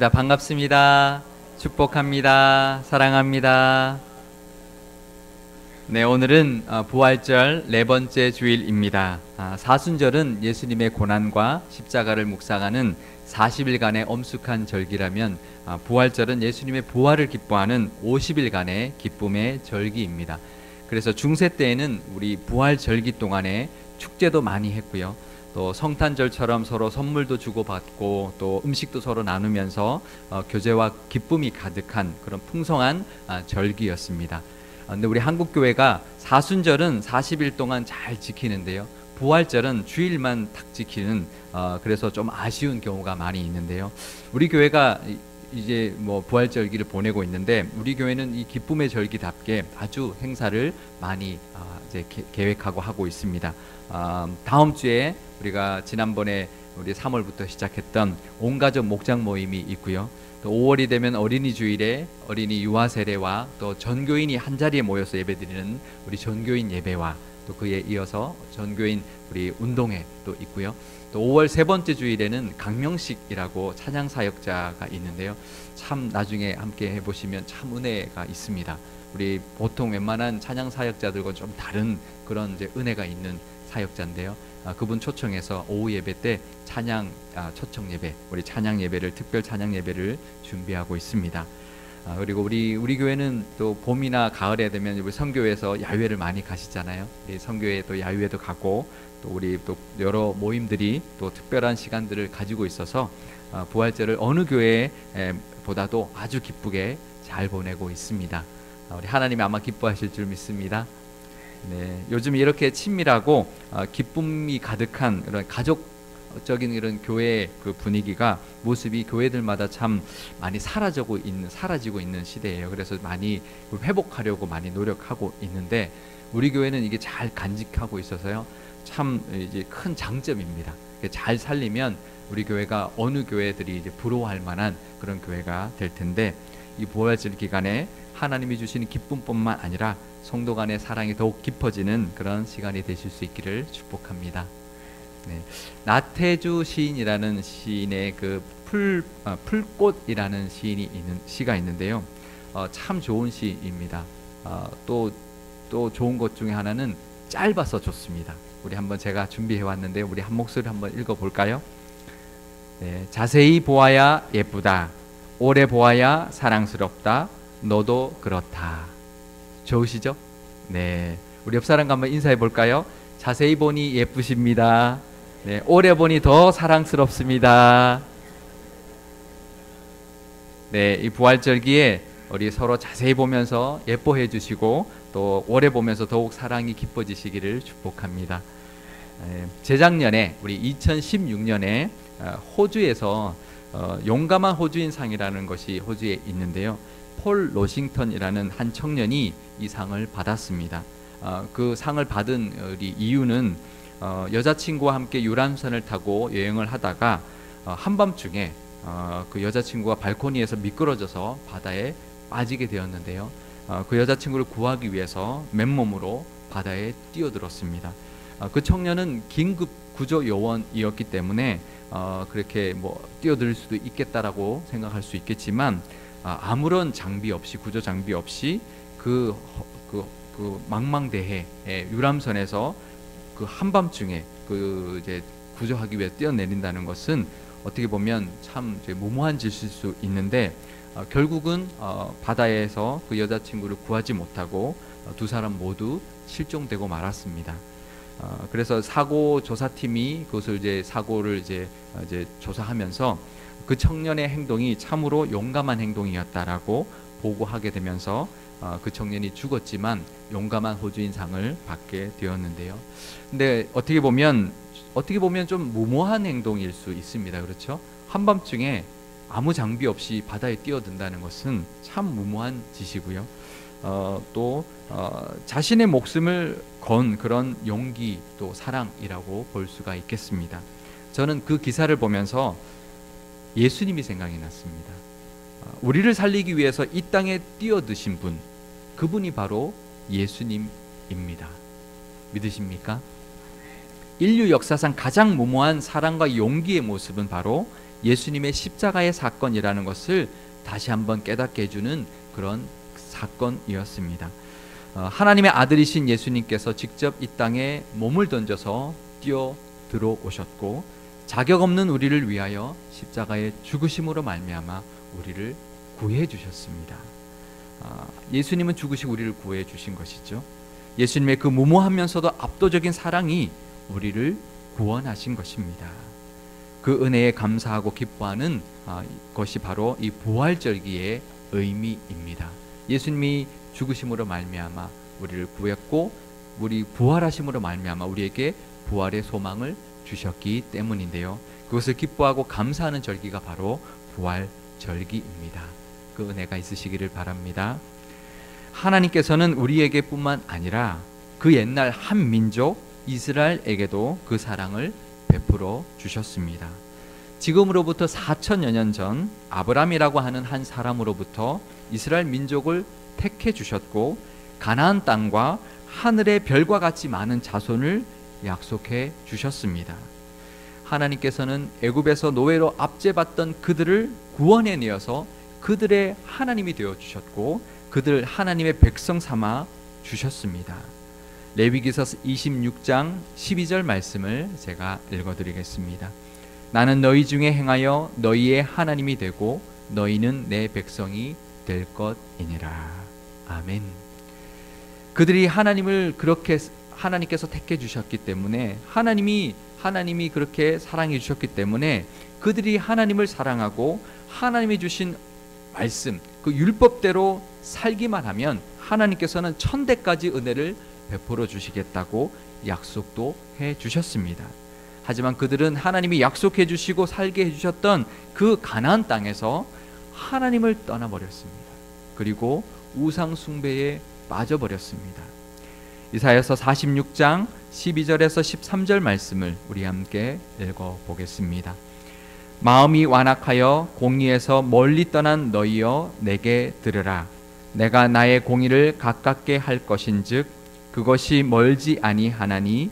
반갑습니다. 축복합니다. 사랑합니다. 네, 오늘은 부활절 네 번째 주일입니다. 사순절은 예수님의 고난과 십자가를 묵상하는 40일간의 엄숙한 절기라면 부활절은 예수님의 부활을 기뻐하는 50일간의 기쁨의 절기입니다. 그래서 중세 때에는 우리 부활절기 동안에 축제도 많이 했고요. 또 성탄절처럼 서로 선물도 주고받고 또 음식도 서로 나누면서 교제와 기쁨이 가득한 그런 풍성한 절기였습니다. 근데 우리 한국교회가 사순절은 40일 동안 잘 지키는데요. 부활절은 주일만 딱 지키는 그래서 좀 아쉬운 경우가 많이 있는데요. 우리 교회가 이제 뭐 부활절기를 보내고 있는데 우리 교회는 이 기쁨의 절기답게 아주 행사를 많이 이제 계획하고 하고 있습니다. 다음 주에 우리가 지난번에 우리 3월부터 시작했던 온가족 목장 모임이 있고요. 또 5월이 되면 어린이 주일에 어린이 유아 세례와 또 전교인이 한 자리에 모여서 예배드리는 우리 전교인 예배와 또 그에 이어서 전교인 우리 운동회 또 있고요. 또 5월 세 번째 주일에는 강명식이라고 찬양 사역자가 있는데요. 참 나중에 함께 해보시면 참 은혜가 있습니다. 우리 보통 웬만한 찬양 사역자들과 좀 다른 그런 이제 은혜가 있는 사역자인데요. 그분 초청해서 오후 예배 때 찬양 초청 예배, 우리 찬양 예배를 특별 찬양 예배를 준비하고 있습니다. 그리고 우리 교회는 또 봄이나 가을에 되면 우리 선교회에서 야유회를 많이 가시잖아요. 우리 선교회 또 야유회도 가고 또 우리 또 여러 모임들이 또 특별한 시간들을 가지고 있어서 부활절을 어느 교회보다도 아주 기쁘게 잘 보내고 있습니다. 우리 하나님이 아마 기뻐하실 줄 믿습니다. 네, 요즘 이렇게 친밀하고 기쁨이 가득한 그런 가족적인 이런 교회의 그 분위기가 모습이 교회들마다 참 많이 사라지고 있는 시대예요. 그래서 많이 회복하려고 많이 노력하고 있는데 우리 교회는 이게 잘 간직하고 있어서요. 참 이제 큰 장점입니다. 잘 살리면 우리 교회가 어느 교회들이 이제 부러워할 만한 그런 교회가 될 텐데 이 부활절 기간에 하나님이 주시는 기쁨뿐만 아니라 성도 간의 사랑이 더욱 깊어지는 그런 시간이 되실 수 있기를 축복합니다. 네. 나태주 시인이라는 시인의 그 풀꽃이라는 시가 있는데요. 참 좋은 시입니다. 또 좋은 것 중에 하나는 짧아서 좋습니다. 우리 한번 제가 준비해 왔는데 우리 한 목소리 한번 읽어 볼까요? 네. 자세히 보아야 예쁘다. 오래 보아야 사랑스럽다. 너도 그렇다. 좋으시죠? 네, 우리 옆 사람과 한번 인사해 볼까요? 자세히 보니 예쁘십니다. 네, 오래 보니 더 사랑스럽습니다. 네, 이 부활절기에 우리 서로 자세히 보면서 예뻐해 주시고 또 오래 보면서 더욱 사랑이 깊어지시기를 축복합니다. 재작년에 우리 2016년에 호주에서 용감한 호주인상이라는 것이 호주에 있는데요. 폴 로싱턴이라는 한 청년이 이 상을 받았습니다. 그 상을 받은 이유는 여자친구와 함께 유람선을 타고 여행을 하다가 한밤중에 그 여자친구가 발코니에서 미끄러져서 바다에 빠지게 되었는데요. 그 여자친구를 구하기 위해서 맨몸으로 바다에 뛰어들었습니다. 그 청년은 긴급 구조 요원이었기 때문에 그렇게 뭐 뛰어들 수도 있겠다라고 생각할 수 있겠지만 아무런 장비 없이 구조 장비 없이 그 망망대해 유람선에서 그 한밤중에 그 이제 구조하기 위해 뛰어내린다는 것은 어떻게 보면 참 무모한 짓일 수 있는데 결국은 바다에서 그 여자친구를 구하지 못하고 두 사람 모두 실종되고 말았습니다. 그래서 사고 조사팀이 그것을 사고를 조사하면서 그 청년의 행동이 참으로 용감한 행동이었다라고 보고하게 되면서 그 청년이 죽었지만 용감한 호주인상을 받게 되었는데요. 근데 어떻게 보면 좀 무모한 행동일 수 있습니다. 그렇죠? 한밤중에 아무 장비 없이 바다에 뛰어든다는 것은 참 무모한 짓이고요. 또 자신의 목숨을 건 그런 용기 또 사랑이라고 볼 수가 있겠습니다. 저는 그 기사를 보면서 예수님이 생각이 났습니다. 우리를 살리기 위해서 이 땅에 뛰어드신 분, 그분이 바로 예수님입니다. 믿으십니까? 인류 역사상 가장 무모한 사랑과 용기의 모습은 바로 예수님의 십자가의 사건이라는 것을 다시 한번 깨닫게 해주는 그런 사건이었습니다. 하나님의 아들이신 예수님께서 직접 이 땅에 몸을 던져서 뛰어 들어오셨고 자격 없는 우리를 위하여 십자가의 죽으심으로 말미암아 우리를 구해 주셨습니다. 예수님은 죽으시고 우리를 구해 주신 것이죠. 예수님의 그 무모하면서도 압도적인 사랑이 우리를 구원하신 것입니다. 그 은혜에 감사하고 기뻐하는 것이 바로 이 부활절기의 의미입니다. 예수님이 죽으심으로 말미암아 우리를 구했고 우리 부활하심으로 말미암아 우리에게 부활의 소망을 주셨기 때문인데요. 그것을 기뻐하고 감사하는 절기가 바로 부활절기입니다. 그 은혜가 있으시기를 바랍니다. 하나님께서는 우리에게뿐만 아니라 그 옛날 한 민족 이스라엘에게도 그 사랑을 베풀어 주셨습니다. 지금으로부터 4천여 년 전 아브람이라고 하는 한 사람으로부터 이스라엘 민족을 택해 주셨고 가나안 땅과 하늘의 별과 같이 많은 자손을 약속해 주셨습니다. 하나님께서는 애굽에서 노예로 압제받던 그들을 구원해 내어서 그들의 하나님이 되어 주셨고 그들 하나님의 백성 삼아 주셨습니다. 레위기서 26장 12절 말씀을 제가 읽어드리겠습니다. 나는 너희 중에 행하여 너희의 하나님이 되고 너희는 내 백성이 될 것이니라. 아멘. 그들이 하나님을 그렇게 하나님께서 택해 주셨기 때문에 하나님이 그렇게 사랑해 주셨기 때문에 그들이 하나님을 사랑하고 하나님이 주신 말씀 그 율법대로 살기만 하면 하나님께서는 천대까지 은혜를 베풀어 주시겠다고 약속도 해 주셨습니다. 하지만 그들은 하나님이 약속해 주시고 살게 해 주셨던 그 가나안 땅에서 하나님을 떠나버렸습니다. 그리고 우상 숭배에 빠져버렸습니다. 이사야서 46장 12절에서 13절 말씀을 우리 함께 읽어보겠습니다. 마음이 완악하여 공의에서 멀리 떠난 너희여 내게 들으라. 내가 나의 공의를 가깝게 할 것인즉 그것이 멀지 아니하나니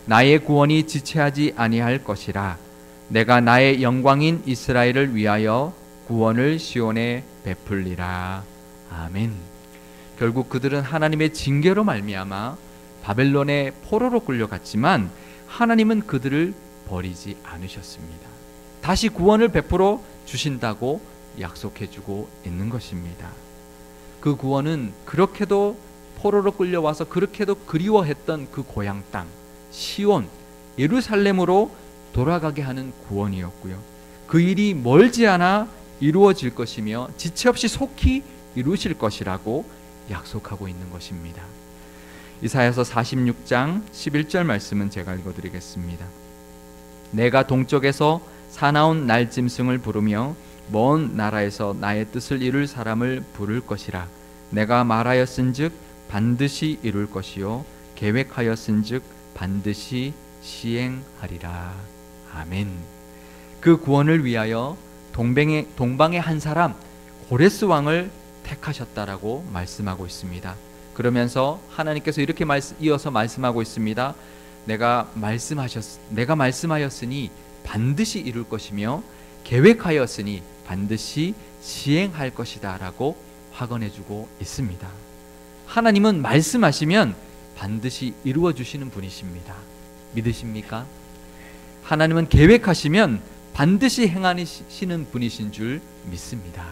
나의 구원이 지체하지 아니할 것이라. 내가 나의 영광인 이스라엘을 위하여 구원을 시온에 베풀리라. 아멘. 결국 그들은 하나님의 징계로 말미암아 바벨론의 포로로 끌려갔지만 하나님은 그들을 버리지 않으셨습니다. 다시 구원을 베풀어 주신다고 약속해주고 있는 것입니다. 그 구원은 그렇게도 포로로 끌려와서 그렇게도 그리워했던 그 고향 땅 시온 예루살렘으로 돌아가게 하는 구원이었고요. 그 일이 멀지 않아 이루어질 것이며 지체 없이 속히 이루실 것이라고 약속하고 있는 것입니다. 이사야서 46장 11절 말씀은 제가 읽어드리겠습니다. 내가 동쪽에서 사나운 날짐승을 부르며 먼 나라에서 나의 뜻을 이룰 사람을 부를 것이라. 내가 말하였은즉 반드시 이룰 것이요 계획하였은즉 반드시 시행하리라. 아멘. 그 구원을 위하여 동방의 한 사람 고레스 왕을 택하셨다라고 말씀하고 있습니다. 그러면서 하나님께서 이렇게 이어서 말씀하고 있습니다. 내가 말씀하였으니 반드시 이룰 것이며 계획하였으니 반드시 시행할 것이다 라고 확언해주고 있습니다. 하나님은 말씀하시면 반드시 이루어 주시는 분이십니다. 믿으십니까? 하나님은 계획하시면 반드시 행하시는 분이신 줄 믿습니다.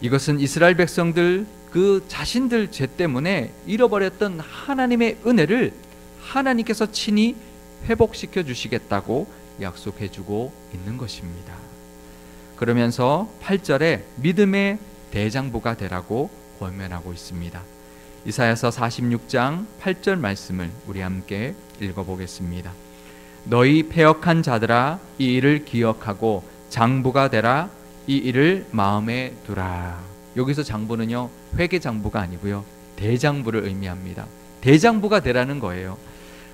이것은 이스라엘 백성들 그 자신들 죄 때문에 잃어버렸던 하나님의 은혜를 하나님께서 친히 회복시켜 주시겠다고 약속해 주고 있는 것입니다. 그러면서 8절에 믿음의 대장부가 되라고 권면하고 있습니다. 이사야서 46장 8절 말씀을 우리 함께 읽어보겠습니다. 너희 패역한 자들아 이 일을 기억하고 장부가 되라. 이 일을 마음에 두라. 여기서 장부는요 회계 장부가 아니고요 대장부를 의미합니다. 대장부가 되라는 거예요.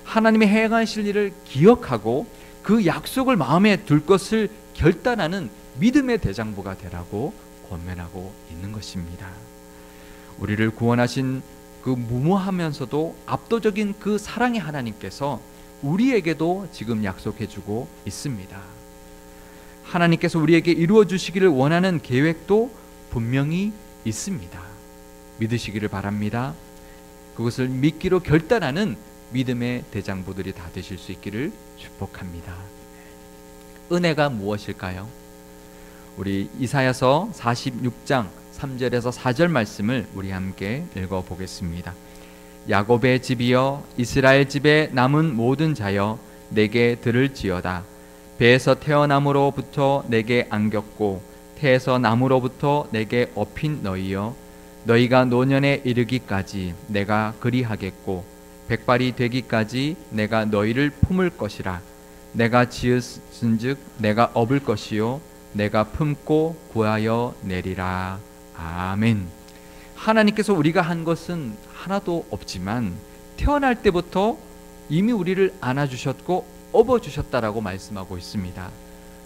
하나님의 행하실 일을 기억하고 그 약속을 마음에 둘 것을 결단하는 믿음의 대장부가 되라고 권면하고 있는 것입니다. 우리를 구원하신 그 무모하면서도 압도적인 그 사랑의 하나님께서 우리에게도 지금 약속해주고 있습니다. 하나님께서 우리에게 이루어 주시기를 원하는 계획도 분명히 있습니다. 믿으시기를 바랍니다. 그것을 믿기로 결단하는 믿음의 대장부들이 다 되실 수 있기를 축복합니다. 은혜가 무엇일까요? 우리 이사야서 46장 3절에서 4절 말씀을 우리 함께 읽어보겠습니다. 야곱의 집이여 이스라엘 집에 남은 모든 자여 내게 들을지어다. 배에서 태어남으로부터 내게 안겼고 태에서 남으로부터 내게 업힌 너희여 너희가 노년에 이르기까지 내가 그리하겠고 백발이 되기까지 내가 너희를 품을 것이라. 내가 지었은즉 내가 업을 것이요 내가 품고 구하여 내리라. 아멘. 하나님께서 우리가 한 것은 하나도 없지만 태어날 때부터 이미 우리를 안아주셨고 업어주셨다라고 말씀하고 있습니다.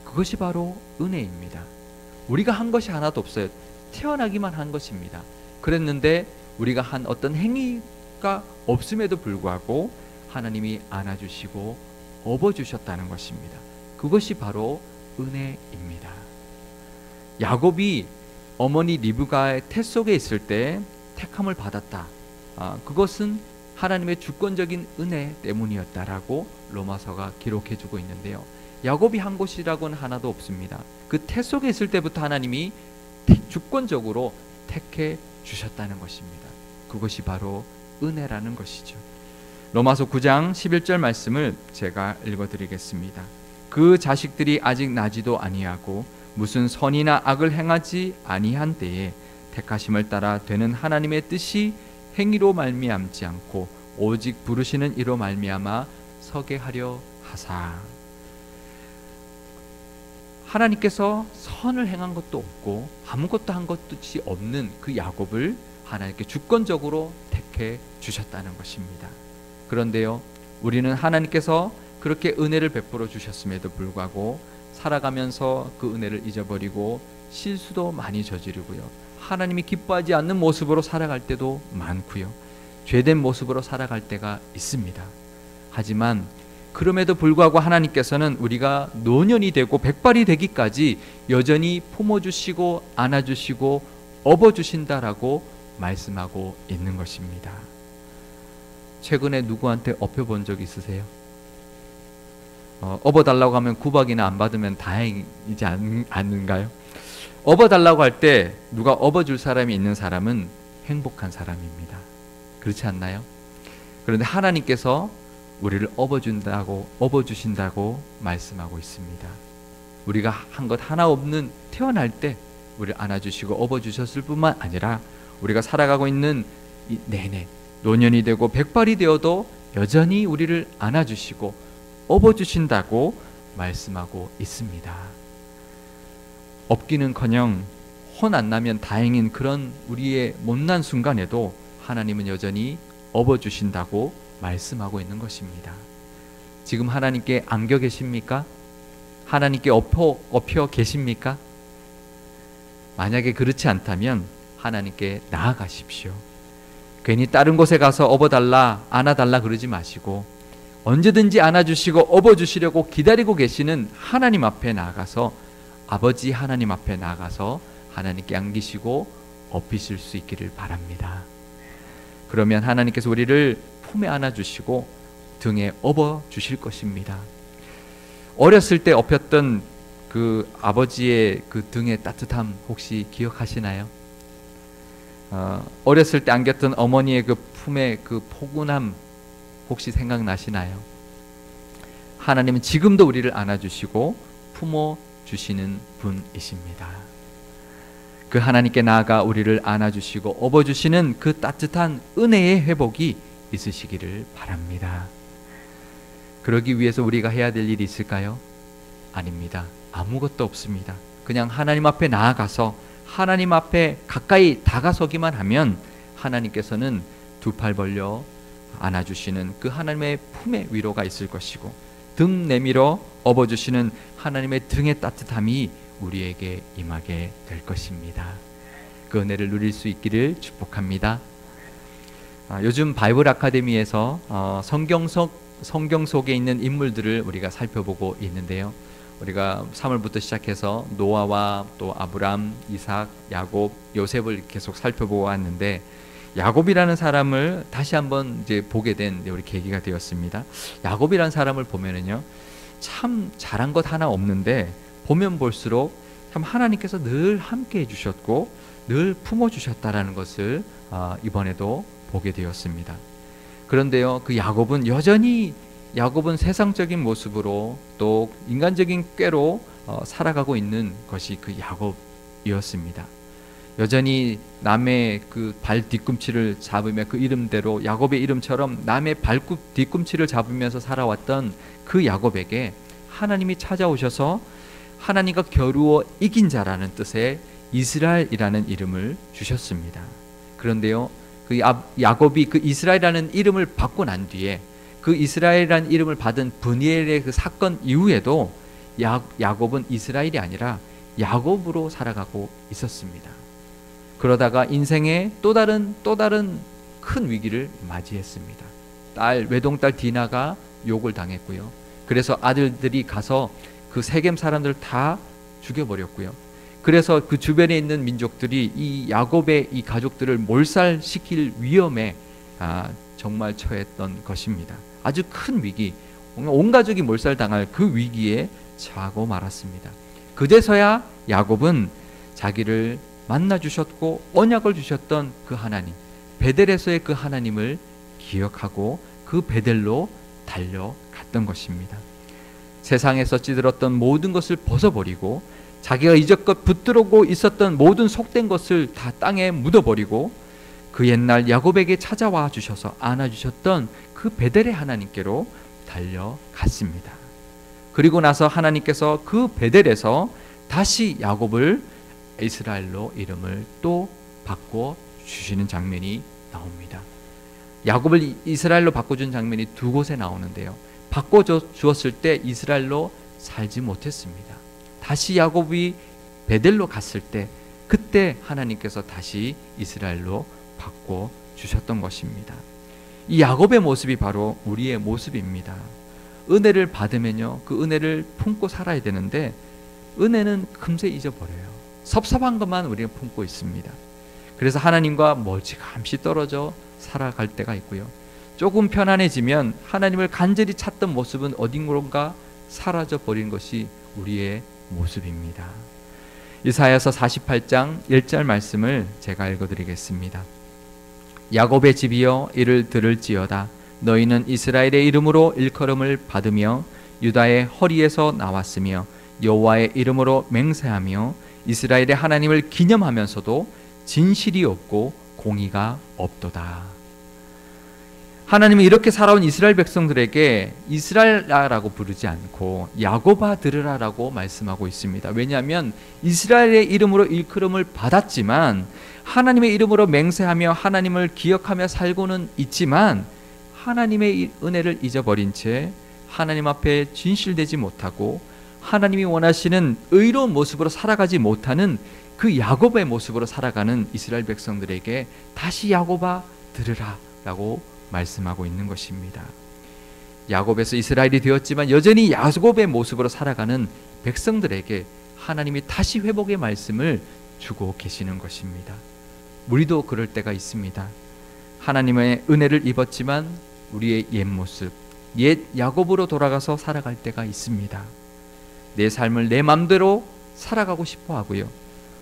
그것이 바로 은혜입니다. 우리가 한 것이 하나도 없어요. 태어나기만 한 것입니다. 그랬는데 우리가 한 어떤 행위가 없음에도 불구하고 하나님이 안아주시고 업어주셨다는 것입니다. 그것이 바로 은혜입니다. 야곱이 어머니 리브가의 태 속에 있을 때 택함을 받았다. 그것은 하나님의 주권적인 은혜 때문이었다라고 로마서가 기록해주고 있는데요. 야곱이 한 것이라고는 하나도 없습니다. 그 태 속에 있을 때부터 하나님이 주권적으로 택해 주셨다는 것입니다. 그것이 바로 은혜라는 것이죠. 로마서 9장 11절 말씀을 제가 읽어드리겠습니다. 그 자식들이 아직 나지도 아니하고 무슨 선이나 악을 행하지 아니한 때에 택하심을 따라 되는 하나님의 뜻이 행위로 말미암지 않고 오직 부르시는 이로 말미암아 서게 하려 하사. 하나님께서 선을 행한 것도 없고 아무것도 한 것이 없는 그 야곱을 하나님께 주권적으로 택해 주셨다는 것입니다. 그런데요, 우리는 하나님께서 그렇게 은혜를 베풀어 주셨음에도 불구하고 살아가면서 그 은혜를 잊어버리고 실수도 많이 저지르고요, 하나님이 기뻐하지 않는 모습으로 살아갈 때도 많고요, 죄된 모습으로 살아갈 때가 있습니다. 하지만 그럼에도 불구하고 하나님께서는 우리가 노년이 되고 백발이 되기까지 여전히 품어주시고 안아주시고 업어주신다라고 말씀하고 있는 것입니다. 최근에 누구한테 업혀본 적 있으세요? 업어달라고 하면 구박이나 안 받으면 다행이지 않은가요? 업어달라고 할 때 누가 업어줄 사람이 있는 사람은 행복한 사람입니다. 그렇지 않나요? 그런데 하나님께서 우리를 업어주신다고 말씀하고 있습니다. 우리가 한 것 하나 없는 태어날 때 우리를 안아주시고 업어주셨을 뿐만 아니라 우리가 살아가고 있는 내내 노년이 되고 백발이 되어도 여전히 우리를 안아주시고 업어주신다고 말씀하고 있습니다. 업기는커녕 혼 안 나면 다행인 그런 우리의 못난 순간에도 하나님은 여전히 업어주신다고 말씀하고 있는 것입니다. 지금 하나님께 안겨 계십니까? 하나님께 업혀 계십니까? 만약에 그렇지 않다면 하나님께 나아가십시오. 괜히 다른 곳에 가서 업어달라 안아달라 그러지 마시고 언제든지 안아주시고 업어주시려고 기다리고 계시는 하나님 앞에 나아가서, 아버지 하나님 앞에 나아가서 하나님께 안기시고 업히실 수 있기를 바랍니다. 그러면 하나님께서 우리를 품에 안아주시고 등에 업어주실 것입니다. 어렸을 때 업혔던 그 아버지의 그 등의 따뜻함 혹시 기억하시나요? 어렸을 때 안겼던 어머니의 그 품의 그 포근함 혹시 생각나시나요? 하나님은 지금도 우리를 안아주시고 품어주시는 분이십니다. 그 하나님께 나아가 우리를 안아주시고 업어주시는 그 따뜻한 은혜의 회복이 있으시기를 바랍니다. 그러기 위해서 우리가 해야 될 일이 있을까요? 아닙니다. 아무것도 없습니다. 그냥 하나님 앞에 나아가서 하나님 앞에 가까이 다가서기만 하면 하나님께서는 두 팔 벌려 안아주시는 그 하나님의 품의 위로가 있을 것이고, 등 내밀어 업어주시는 하나님의 등의 따뜻함이 우리에게 임하게 될 것입니다. 그 은혜를 누릴 수 있기를 축복합니다. 요즘 바이블 아카데미에서 성경 속에 있는 인물들을 우리가 살펴보고 있는데요, 우리가 사물부터 시작해서 노아와 또 아브람, 이삭, 야곱, 요셉을 계속 살펴보고 왔는데 야곱이라는 사람을 다시 한번 이제 보게 된 우리 계기가 되었습니다. 야곱이라는 사람을 보면은요, 참 잘한 것 하나 없는데 보면 볼수록 참 하나님께서 늘 함께 해주셨고 늘 품어주셨다라는 것을 이번에도 보게 되었습니다. 그런데요, 그 야곱은 여전히 세상적인 모습으로 또 인간적인 꾀로 살아가고 있는 것이 그 야곱이었습니다. 여전히 남의 그 발 뒤꿈치를 잡으며 그 이름대로 야곱의 이름처럼 남의 발 뒤꿈치를 잡으면서 살아왔던 그 야곱에게 하나님이 찾아오셔서 하나님과 겨루어 이긴 자라는 뜻의 이스라엘이라는 이름을 주셨습니다. 그런데요, 그 야곱이 그 이스라엘이라는 이름을 받고 난 뒤에 그 이스라엘이라는 이름을 받은 브니엘의 그 사건 이후에도 야곱은 이스라엘이 아니라 야곱으로 살아가고 있었습니다. 그러다가 인생에 또 다른 큰 위기를 맞이했습니다. 외동딸 디나가 욕을 당했고요. 그래서 아들들이 가서 그 세겜 사람들 다 죽여버렸고요. 그래서 그 주변에 있는 민족들이 이 야곱의 이 가족들을 몰살시킬 위험에 정말 처했던 것입니다. 아주 큰 위기, 온 가족이 몰살당할 그 위기에 처하고 말았습니다. 그제서야 야곱은 자기를 만나주셨고 언약을 주셨던 그 하나님, 베델에서의 그 하나님을 기억하고 그 베델로 달려갔던 것입니다. 세상에서 찌들었던 모든 것을 벗어버리고 자기가 이제껏 붙들고 있었던 모든 속된 것을 다 땅에 묻어버리고 그 옛날 야곱에게 찾아와 주셔서 안아주셨던 그 베델의 하나님께로 달려갔습니다. 그리고 나서 하나님께서 그 베델에서 다시 야곱을 이스라엘로 이름을 또 바꿔 주시는 장면이 나옵니다. 야곱을 이스라엘로 바꿔준 장면이 두 곳에 나오는데요, 바꿔 주었을 때 이스라엘로 살지 못했습니다. 다시 야곱이 베델로 갔을 때 그때 하나님께서 다시 이스라엘로 바꿔 주셨던 것입니다. 이 야곱의 모습이 바로 우리의 모습입니다. 은혜를 받으면요, 그 은혜를 품고 살아야 되는데 은혜는 금세 잊어버려요. 섭섭한 것만 우리가 품고 있습니다. 그래서 하나님과 멀찌감치 떨어져 살아갈 때가 있고요, 조금 편안해지면 하나님을 간절히 찾던 모습은 어딘가 사라져 버린 것이 우리의 모습입니다. 이사야서 48장 1절 말씀을 제가 읽어드리겠습니다. 야곱의 집이여 이를 들을지어다. 너희는 이스라엘의 이름으로 일컬음을 받으며 유다의 허리에서 나왔으며 여호와의 이름으로 맹세하며 이스라엘의 하나님을 기념하면서도 진실이 없고 공의가 없도다. 하나님은 이렇게 살아온 이스라엘 백성들에게 이스라엘라라고 부르지 않고 야곱아 들으라라고 말씀하고 있습니다. 왜냐하면 이스라엘의 이름으로 일컬음을 받았지만 하나님의 이름으로 맹세하며 하나님을 기억하며 살고는 있지만 하나님의 은혜를 잊어버린 채 하나님 앞에 진실되지 못하고 하나님이 원하시는 의로운 모습으로 살아가지 못하는 그 야곱의 모습으로 살아가는 이스라엘 백성들에게 다시 야곱아 들으라 라고 말씀하고 있는 것입니다. 야곱에서 이스라엘이 되었지만 여전히 야곱의 모습으로 살아가는 백성들에게 하나님이 다시 회복의 말씀을 주고 계시는 것입니다. 우리도 그럴 때가 있습니다. 하나님의 은혜를 입었지만 우리의 옛 모습, 옛 야곱으로 돌아가서 살아갈 때가 있습니다. 내 삶을 내 마음대로 살아가고 싶어 하고요,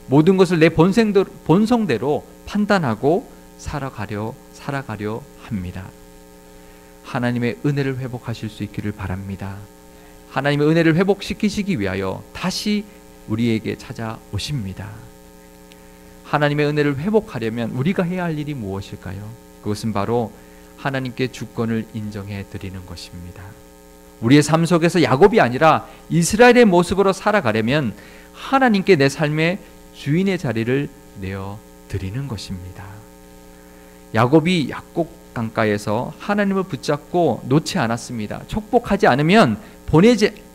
모든 것을 내 본성대로 판단하고 살아가려 합니다. 하나님의 은혜를 회복하실 수 있기를 바랍니다. 하나님의 은혜를 회복시키시기 위하여 다시 우리에게 찾아오십니다. 하나님의 은혜를 회복하려면 우리가 해야 할 일이 무엇일까요? 그것은 바로 하나님께 주권을 인정해 드리는 것입니다. 우리의 삶 속에서 야곱이 아니라 이스라엘의 모습으로 살아가려면 하나님께 내 삶의 주인의 자리를 내어 드리는 것입니다. 야곱이 약곡 강가에서 하나님을 붙잡고 놓지 않았습니다. 축복하지 않으면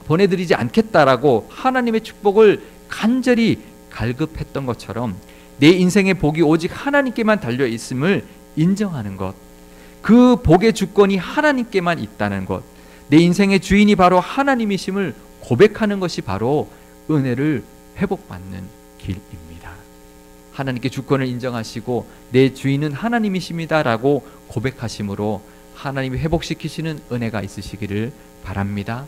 보내드리지 않겠다라고 하나님의 축복을 간절히 갈급했던 것처럼 내 인생의 복이 오직 하나님께만 달려 있음을 인정하는 것, 그 복의 주권이 하나님께만 있다는 것, 내 인생의 주인이 바로 하나님이심을 고백하는 것이 바로 은혜를 회복받는 길입니다. 하나님께 주권을 인정하시고 내 주인은 하나님이십니다라고 고백하심으로 하나님이 회복시키시는 은혜가 있으시기를 바랍니다.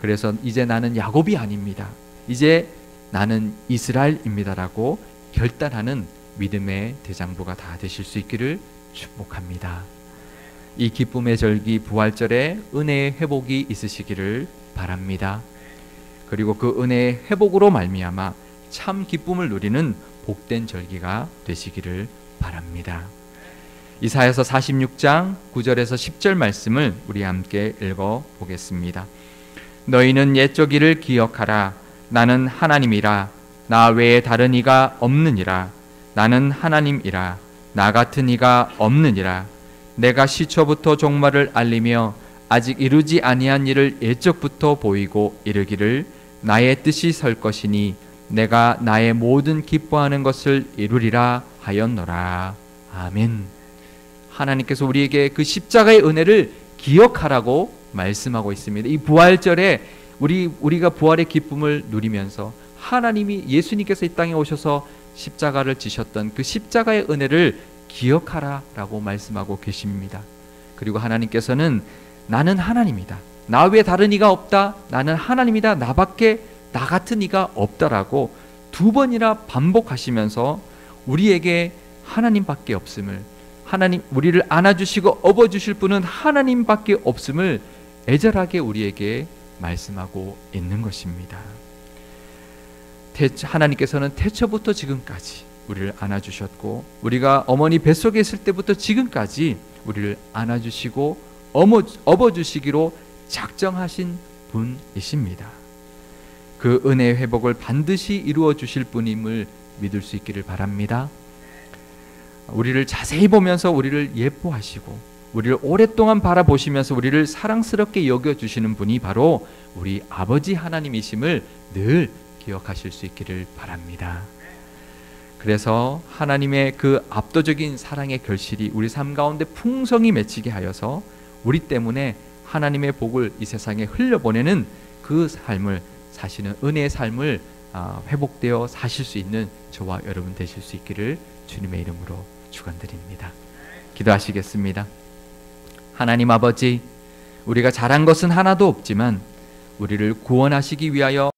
그래서 이제 나는 야곱이 아닙니다. 이제 나는 이스라엘입니다라고 결단하는 믿음의 대장부가 다 되실 수 있기를 축복합니다. 이 기쁨의 절기 부활절에 은혜의 회복이 있으시기를 바랍니다. 그리고 그 은혜의 회복으로 말미암아 참 기쁨을 누리는 복된 절기가 되시기를 바랍니다. 이사야서 46장 9절에서 10절 말씀을 우리 함께 읽어 보겠습니다. 너희는 옛적 일을 기억하라. 나는 하나님이라. 나 외에 다른 이가 없느니라. 나는 하나님이라. 나 같은 이가 없느니라. 내가 시초부터 종말을 알리며 아직 이루지 아니한 일을 옛적부터 보이고 이르기를 나의 뜻이 설 것이니 내가 나의 모든 기뻐하는 것을 이루리라 하였노라. 아멘. 하나님께서 우리에게 그 십자가의 은혜를 기억하라고 말씀하고 있습니다. 이 부활절에 우리가 부활의 기쁨을 누리면서 하나님이 예수님께서 이 땅에 오셔서 십자가를 지셨던 그 십자가의 은혜를 기억하라라고 말씀하고 계십니다. 그리고 하나님께서는 나는 하나님이다. 나 외에 다른 이가 없다. 나는 하나님이다. 나밖에 나 같은 이가 없다라고 두 번이나 반복하시면서 우리에게 하나님밖에 없음을, 하나님 우리를 안아주시고 업어주실 분은 하나님밖에 없음을 애절하게 우리에게 말씀하고 있는 것입니다. 하나님께서는 태초부터 지금까지 우리를 안아주셨고 우리가 어머니 뱃속에 있을 때부터 지금까지 우리를 안아주시고 업어주시기로 작정하신 분이십니다. 그 은혜의 회복을 반드시 이루어 주실 분임을 믿을 수 있기를 바랍니다. 우리를 자세히 보면서 우리를 예뻐하시고 우리를 오랫동안 바라보시면서 우리를 사랑스럽게 여겨주시는 분이 바로 우리 아버지 하나님이심을 늘 기억하실 수 있기를 바랍니다. 그래서 하나님의 그 압도적인 사랑의 결실이 우리 삶 가운데 풍성히 맺히게 하여서 우리 때문에 하나님의 복을 이 세상에 흘려보내는 그 삶을 사시는 은혜의 삶을 회복되어 사실 수 있는 저와 여러분 되실 수 있기를 주님의 이름으로 축원드립니다. 기도하시겠습니다. 하나님 아버지, 우리가 잘한 것은 하나도 없지만 우리를 구원하시기 위하여